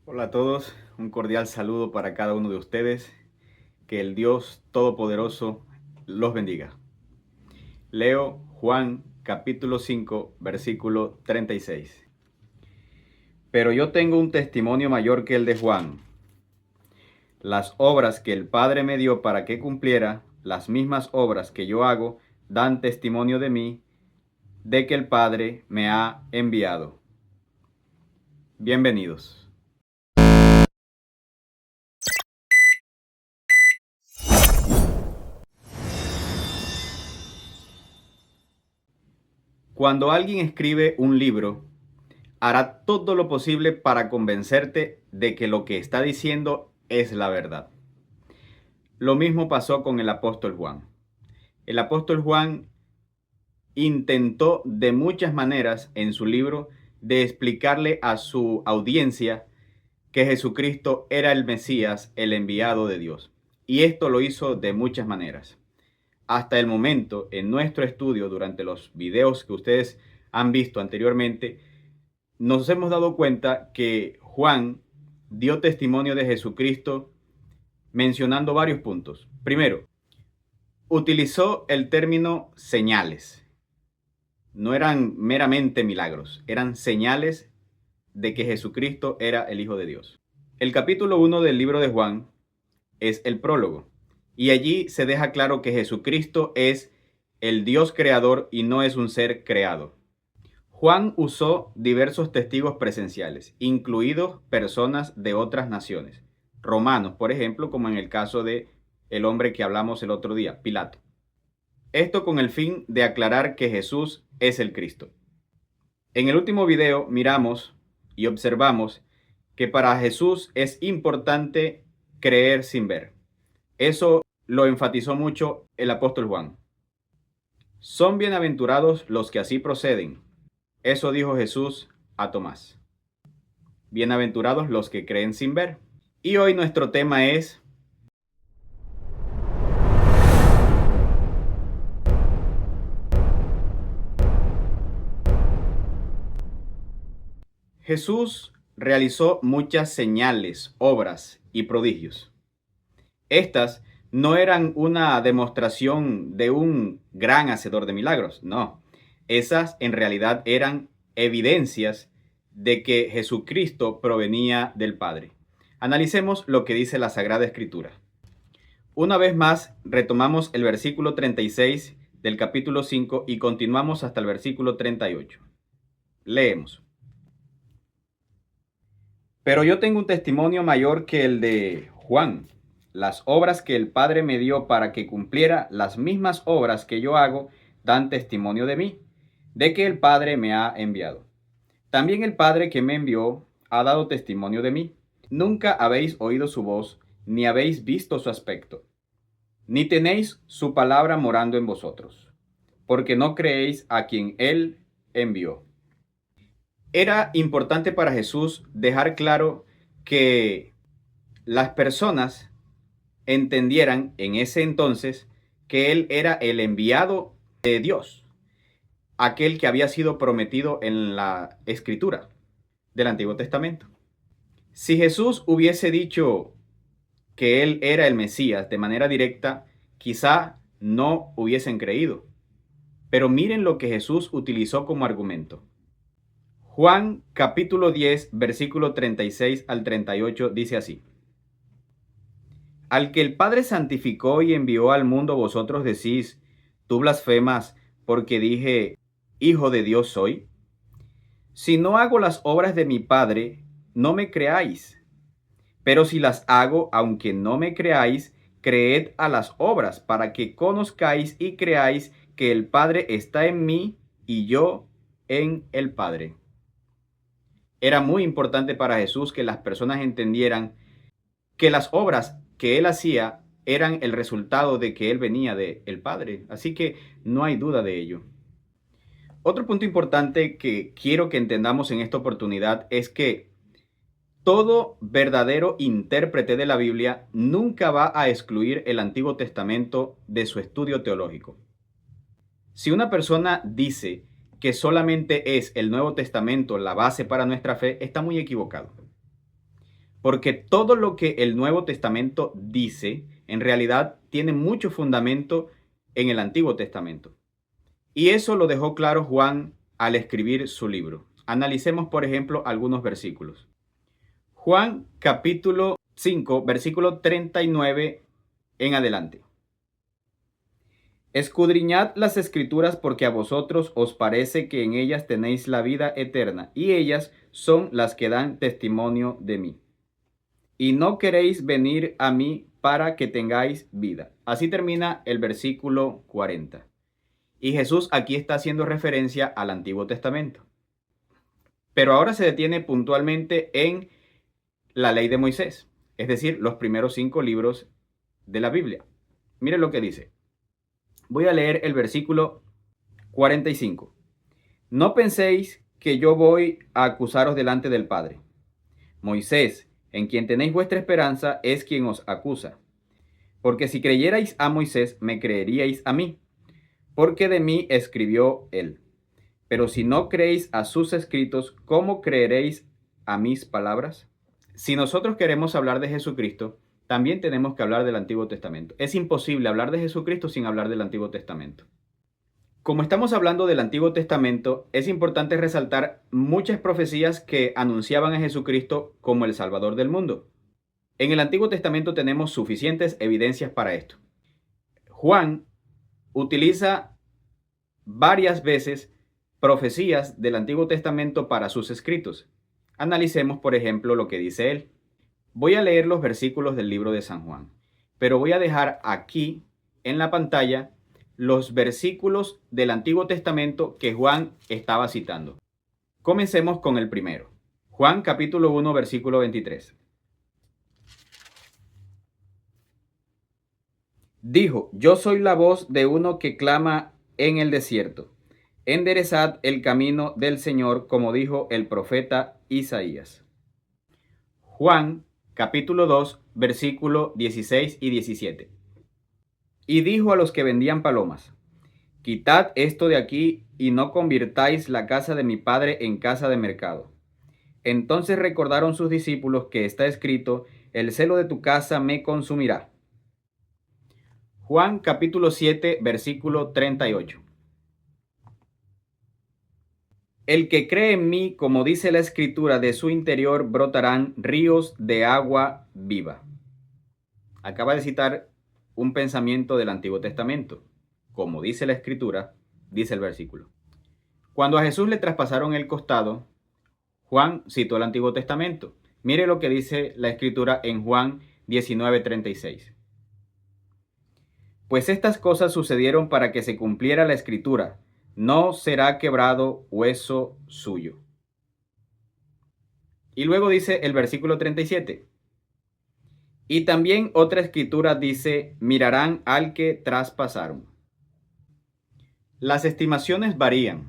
Hola a todos, un cordial saludo para cada uno de ustedes. Que el Dios Todopoderoso los bendiga. Leo Juan capítulo 5, versículo 36. Pero yo tengo un testimonio mayor que el de Juan. Las obras que el Padre me dio para que cumpliera, las mismas obras que yo hago, dan testimonio de mí, de que el Padre me ha enviado. Bienvenidos. Cuando alguien escribe un libro, hará todo lo posible para convencerte de que lo que está diciendo es la verdad. Lo mismo pasó con el apóstol Juan. El apóstol Juan intentó de muchas maneras en su libro de explicarle a su audiencia que Jesucristo era el Mesías, el enviado de Dios. Y esto lo hizo de muchas maneras. Hasta el momento, en nuestro estudio, durante los videos que ustedes han visto anteriormente, nos hemos dado cuenta que Juan dio testimonio de Jesucristo mencionando varios puntos. Primero, utilizó el término señales. No eran meramente milagros, eran señales de que Jesucristo era el Hijo de Dios. El capítulo 1 del libro de Juan es el prólogo, y allí se deja claro que Jesucristo es el Dios creador y no es un ser creado. Juan usó diversos testigos presenciales, incluidos personas de otras naciones. Romanos, por ejemplo, como en el caso de el hombre que hablamos el otro día, Pilato. Esto con el fin de aclarar que Jesús es el Cristo. En el último video miramos y observamos que para Jesús es importante creer sin ver. Eso lo enfatizó mucho el apóstol Juan. Son bienaventurados los que así proceden. Eso dijo Jesús a Tomás. Bienaventurados los que creen sin ver. Y hoy nuestro tema es Jesús realizó muchas señales, obras y prodigios. Estas no eran una demostración de un gran hacedor de milagros, no. Esas en realidad eran evidencias de que Jesucristo provenía del Padre. Analicemos lo que dice la Sagrada Escritura. Una vez más, retomamos el versículo 36 del capítulo 5 y continuamos hasta el versículo 38. Leemos. Pero yo tengo un testimonio mayor que el de Juan. Las obras que el Padre me dio para que cumpliera las mismas obras que yo hago dan testimonio de mí, de que el Padre me ha enviado. También el Padre que me envió ha dado testimonio de mí. Nunca habéis oído su voz, ni habéis visto su aspecto, ni tenéis su palabra morando en vosotros, porque no creéis a quien él envió. Era importante para Jesús dejar claro que las personas entendieran en ese entonces que él era el enviado de Dios, aquel que había sido prometido en la escritura del Antiguo Testamento. Si Jesús hubiese dicho que él era el Mesías de manera directa, quizá no hubiesen creído. Pero miren lo que Jesús utilizó como argumento. Juan capítulo 10, versículo 36 al 38 dice así. Al que el Padre santificó y envió al mundo, vosotros decís, tú blasfemas, porque dije, Hijo de Dios soy. Si no hago las obras de mi Padre, no me creáis. Pero si las hago, aunque no me creáis, creed a las obras, para que conozcáis y creáis que el Padre está en mí y yo en el Padre. Era muy importante para Jesús que las personas entendieran que las obras que él hacía eran el resultado de que él venía del Padre. Así que no hay duda de ello. Otro punto importante que quiero que entendamos en esta oportunidad es que todo verdadero intérprete de la Biblia nunca va a excluir el Antiguo Testamento de su estudio teológico. Si una persona dice que solamente es el Nuevo Testamento la base para nuestra fe, está muy equivocado. porque todo lo que el Nuevo Testamento dice, en realidad tiene mucho fundamento en el Antiguo Testamento. Y eso lo dejó claro Juan al escribir su libro. Analicemos, por ejemplo, algunos versículos. Juan capítulo 5, versículo 39 en adelante. Escudriñad las Escrituras porque a vosotros os parece que en ellas tenéis la vida eterna, y ellas son las que dan testimonio de mí. Y no queréis venir a mí para que tengáis vida. Así termina el versículo 40. Y Jesús aquí está haciendo referencia al Antiguo Testamento. Pero ahora se detiene puntualmente en la ley de Moisés, es decir, los primeros 5 libros de la Biblia. Miren lo que dice. Voy a leer el versículo 45. No penséis que yo voy a acusaros delante del Padre. Moisés, en quien tenéis vuestra esperanza, es quien os acusa. Porque si creyerais a Moisés, me creeríais a mí, porque de mí escribió él. Pero si no creéis a sus escritos, ¿cómo creeréis a mis palabras? Si nosotros queremos hablar de Jesucristo, también tenemos que hablar del Antiguo Testamento. Es imposible hablar de Jesucristo sin hablar del Antiguo Testamento. Como estamos hablando del Antiguo Testamento, es importante resaltar muchas profecías que anunciaban a Jesucristo como el Salvador del mundo. En el Antiguo Testamento tenemos suficientes evidencias para esto. Juan utiliza varias veces profecías del Antiguo Testamento para sus escritos. Analicemos, por ejemplo, lo que dice él. Voy a leer los versículos del libro de San Juan, pero voy a dejar aquí en la pantalla los versículos del Antiguo Testamento que Juan estaba citando. Comencemos con el primero. Juan capítulo 1, versículo 23. Dijo, yo soy la voz de uno que clama en el desierto. Enderezad el camino del Señor, como dijo el profeta Isaías. Juan capítulo 2, versículo 16 y 17. Y dijo a los que vendían palomas, quitad esto de aquí y no convirtáis la casa de mi padre en casa de mercado. Entonces recordaron sus discípulos que está escrito, el celo de tu casa me consumirá. Juan capítulo 7, versículo 38. El que cree en mí, como dice la Escritura, de su interior brotarán ríos de agua viva. Acaba de citar un pensamiento del Antiguo Testamento. Como dice la Escritura, dice el versículo. Cuando a Jesús le traspasaron el costado, Juan citó el Antiguo Testamento. Mire lo que dice la Escritura en Juan 19:36. Pues estas cosas sucedieron para que se cumpliera la Escritura. No será quebrado hueso suyo. Y luego dice el versículo 37. Y también otra escritura dice, mirarán al que traspasaron. Las estimaciones varían,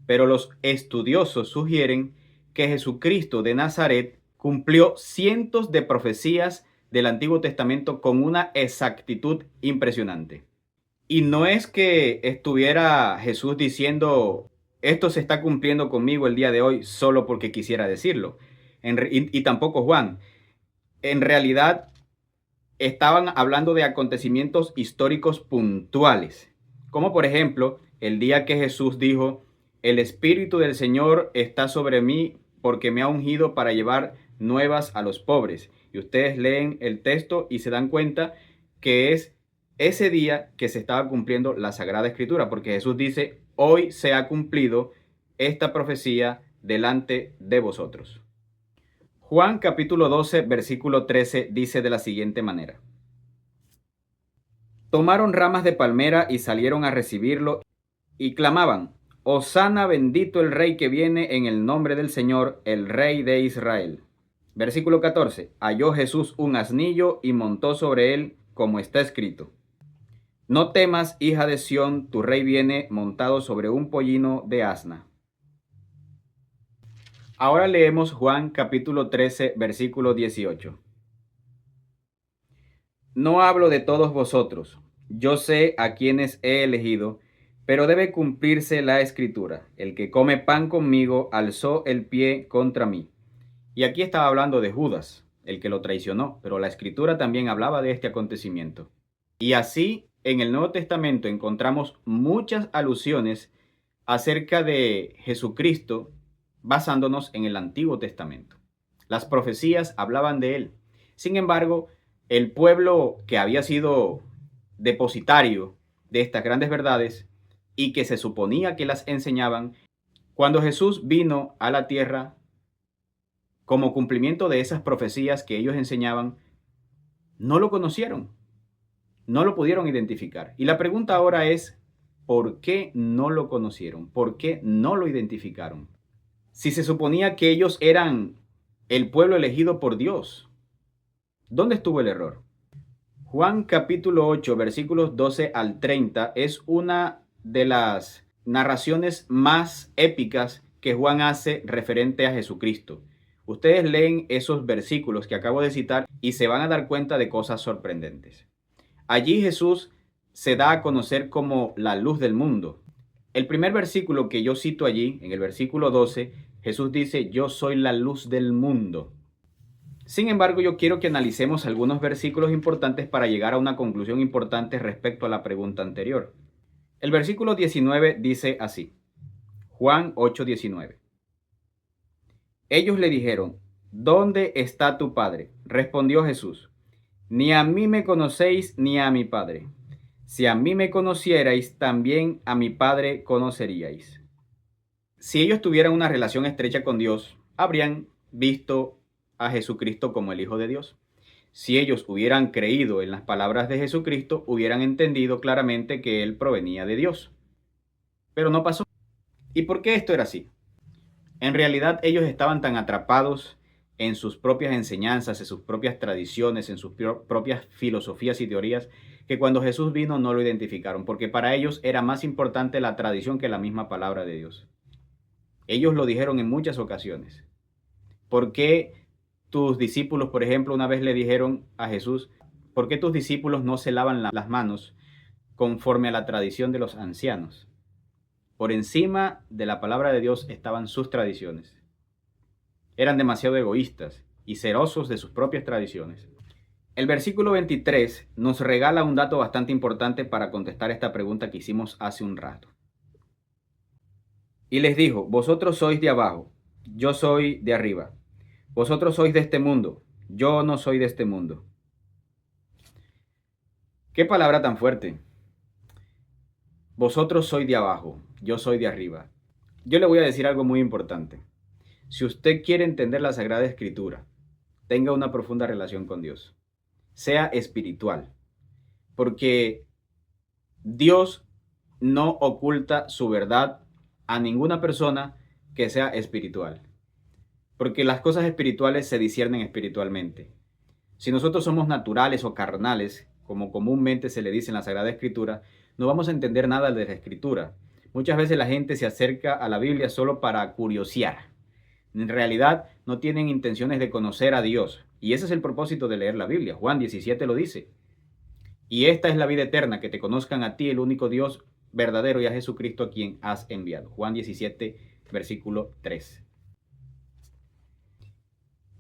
pero los estudiosos sugieren que Jesucristo de Nazaret cumplió cientos de profecías del Antiguo Testamento con una exactitud impresionante. Y no es que estuviera Jesús diciendo, esto se está cumpliendo conmigo el día de hoy solo porque quisiera decirlo. Y tampoco Juan. En realidad estaban hablando de acontecimientos históricos puntuales. Como por ejemplo, el día que Jesús dijo, el Espíritu del Señor está sobre mí porque me ha ungido para llevar nuevas a los pobres. Y ustedes leen el texto y se dan cuenta que es ese día que se estaba cumpliendo la Sagrada Escritura, porque Jesús dice, hoy se ha cumplido esta profecía delante de vosotros. Juan capítulo 12, versículo 13 dice de la siguiente manera. Tomaron ramas de palmera y salieron a recibirlo y clamaban, Hosana bendito el Rey que viene en el nombre del Señor, el Rey de Israel. Versículo 14. Halló Jesús un asnillo y montó sobre él, como está escrito. No temas, hija de Sión, tu rey viene montado sobre un pollino de asna. Ahora leemos Juan capítulo 13, versículo 18. No hablo de todos vosotros, yo sé a quienes he elegido, pero debe cumplirse la escritura. El que come pan conmigo alzó el pie contra mí. Y aquí estaba hablando de Judas, el que lo traicionó, pero la Escritura también hablaba de este acontecimiento. Y así, en el Nuevo Testamento encontramos muchas alusiones acerca de Jesucristo basándonos en el Antiguo Testamento. Las profecías hablaban de él. Sin embargo, el pueblo que había sido depositario de estas grandes verdades y que se suponía que las enseñaban, cuando Jesús vino a la tierra como cumplimiento de esas profecías que ellos enseñaban, no lo conocieron, no lo pudieron identificar. Y la pregunta ahora es, ¿por qué no lo conocieron? ¿Por qué no lo identificaron? Si se suponía que ellos eran el pueblo elegido por Dios, ¿dónde estuvo el error? Juan capítulo 8, versículos 12 al 30 es una de las narraciones más épicas que Juan hace referente a Jesucristo. Ustedes leen esos versículos que acabo de citar y se van a dar cuenta de cosas sorprendentes. Allí Jesús se da a conocer como la luz del mundo. El primer versículo que yo cito allí, en el versículo 12, Jesús dice, yo soy la luz del mundo. Sin embargo, yo quiero que analicemos algunos versículos importantes para llegar a una conclusión importante respecto a la pregunta anterior. El versículo 19 dice así, Juan 8:19. Ellos le dijeron, ¿dónde está tu Padre? Respondió Jesús, ni a mí me conocéis ni a mi Padre. Si a mí me conocierais, también a mi Padre conoceríais. Si ellos tuvieran una relación estrecha con Dios, habrían visto a Jesucristo como el Hijo de Dios. Si ellos hubieran creído en las palabras de Jesucristo, hubieran entendido claramente que Él provenía de Dios. Pero no pasó. ¿Y por qué esto era así? En realidad ellos estaban tan atrapados en sus propias enseñanzas, en sus propias tradiciones, en sus propias filosofías y teorías, que cuando Jesús vino no lo identificaron, porque para ellos era más importante la tradición que la misma palabra de Dios. Ellos lo dijeron en muchas ocasiones. ¿Por qué tus discípulos, por ejemplo, una vez le dijeron a Jesús, ¿por qué tus discípulos no se lavan las manos conforme a la tradición de los ancianos? Por encima de la palabra de Dios estaban sus tradiciones. Eran demasiado egoístas y celosos de sus propias tradiciones. El versículo 23 nos regala un dato bastante importante para contestar esta pregunta que hicimos hace un rato. Y les dijo, vosotros sois de abajo, yo soy de arriba. Vosotros sois de este mundo, yo no soy de este mundo. ¿Qué palabra tan fuerte? Vosotros sois de abajo, yo soy de arriba. Yo le voy a decir algo muy importante. Si usted quiere entender la Sagrada Escritura, tenga una profunda relación con Dios. Sea espiritual. Porque Dios no oculta su verdad a ninguna persona que sea espiritual. Porque las cosas espirituales se disciernen espiritualmente. Si nosotros somos naturales o carnales, como comúnmente se le dice en la Sagrada Escritura, no vamos a entender nada de la Escritura. Muchas veces la gente se acerca a la Biblia solo para curiosear. En realidad no tienen intenciones de conocer a Dios. Y ese es el propósito de leer la Biblia. Juan 17 lo dice. Y esta es la vida eterna, que te conozcan a ti, el único Dios verdadero, y a Jesucristo a quien has enviado. Juan 17, versículo 3.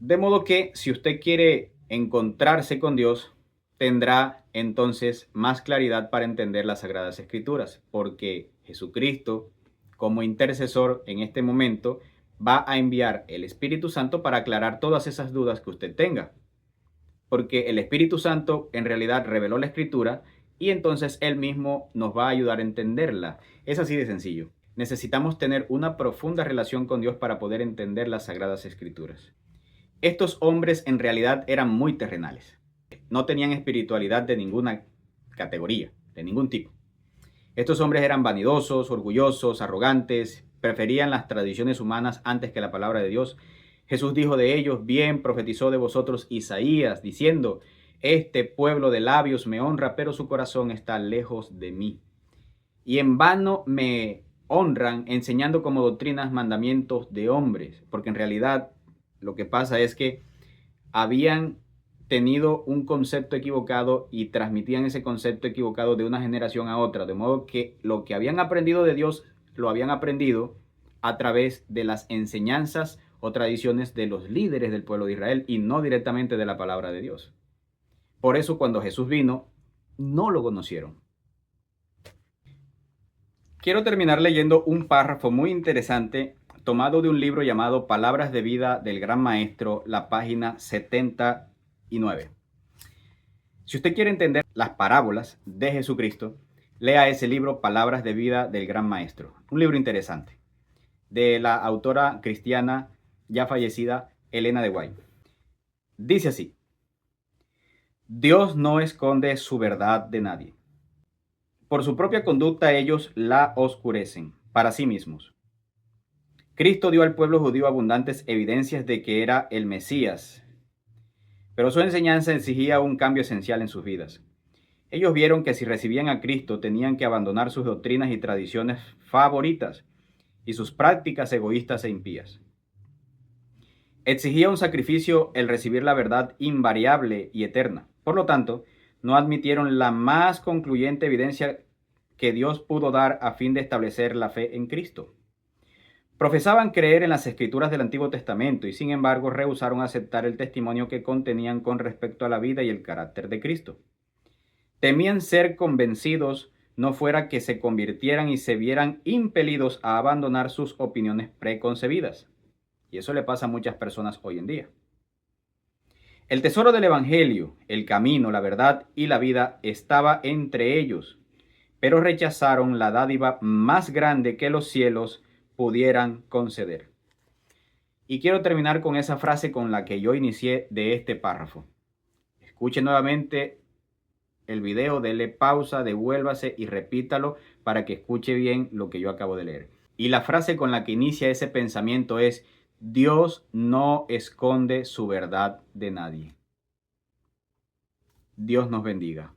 De modo que si usted quiere encontrarse con Dios, tendrá entonces más claridad para entender las Sagradas Escrituras, porque Jesucristo, como intercesor en este momento, va a enviar el Espíritu Santo para aclarar todas esas dudas que usted tenga. Porque el Espíritu Santo en realidad reveló la Escritura y entonces Él mismo nos va a ayudar a entenderla. Es así de sencillo. Necesitamos tener una profunda relación con Dios para poder entender las Sagradas Escrituras. Estos hombres en realidad eran muy terrenales. No tenían espiritualidad de ninguna categoría, de ningún tipo. Estos hombres eran vanidosos, orgullosos, arrogantes, preferían las tradiciones humanas antes que la palabra de Dios. Jesús dijo de ellos, bien profetizó de vosotros Isaías, diciendo, este pueblo de labios me honra, pero su corazón está lejos de mí. Y en vano me honran enseñando como doctrinas mandamientos de hombres, porque en realidad lo que pasa es que habían tenido un concepto equivocado y transmitían ese concepto equivocado de una generación a otra, de modo que lo que habían aprendido de Dios lo habían aprendido a través de las enseñanzas o tradiciones de los líderes del pueblo de Israel y no directamente de la palabra de Dios. Por eso cuando Jesús vino, no lo conocieron. Quiero terminar leyendo un párrafo muy interesante tomado de un libro llamado Palabras de Vida del Gran Maestro, la página 79. Si usted quiere entender las parábolas de Jesucristo, lea ese libro Palabras de Vida del Gran Maestro. Un libro interesante, de la autora cristiana ya fallecida Elena de White. Dice así: Dios no esconde su verdad de nadie. Por su propia conducta ellos la oscurecen para sí mismos. Cristo dio al pueblo judío abundantes evidencias de que era el Mesías, pero su enseñanza exigía un cambio esencial en sus vidas. Ellos vieron que si recibían a Cristo tenían que abandonar sus doctrinas y tradiciones favoritas y sus prácticas egoístas e impías. Exigía un sacrificio el recibir la verdad invariable y eterna. Por lo tanto, no admitieron la más concluyente evidencia que Dios pudo dar a fin de establecer la fe en Cristo. Profesaban creer en las escrituras del Antiguo Testamento y sin embargo rehusaron aceptar el testimonio que contenían con respecto a la vida y el carácter de Cristo. Temían ser convencidos, no fuera que se convirtieran y se vieran impelidos a abandonar sus opiniones preconcebidas. Y eso le pasa a muchas personas hoy en día. El tesoro del Evangelio, el camino, la verdad y la vida estaba entre ellos, pero rechazaron la dádiva más grande que los cielos pudieran conceder. Y quiero terminar con esa frase con la que yo inicié de este párrafo. Escuche nuevamente el video, dele pausa, devuélvase y repítalo para que escuche bien lo que yo acabo de leer. Y la frase con la que inicia ese pensamiento es: Dios no esconde su verdad de nadie. Dios nos bendiga.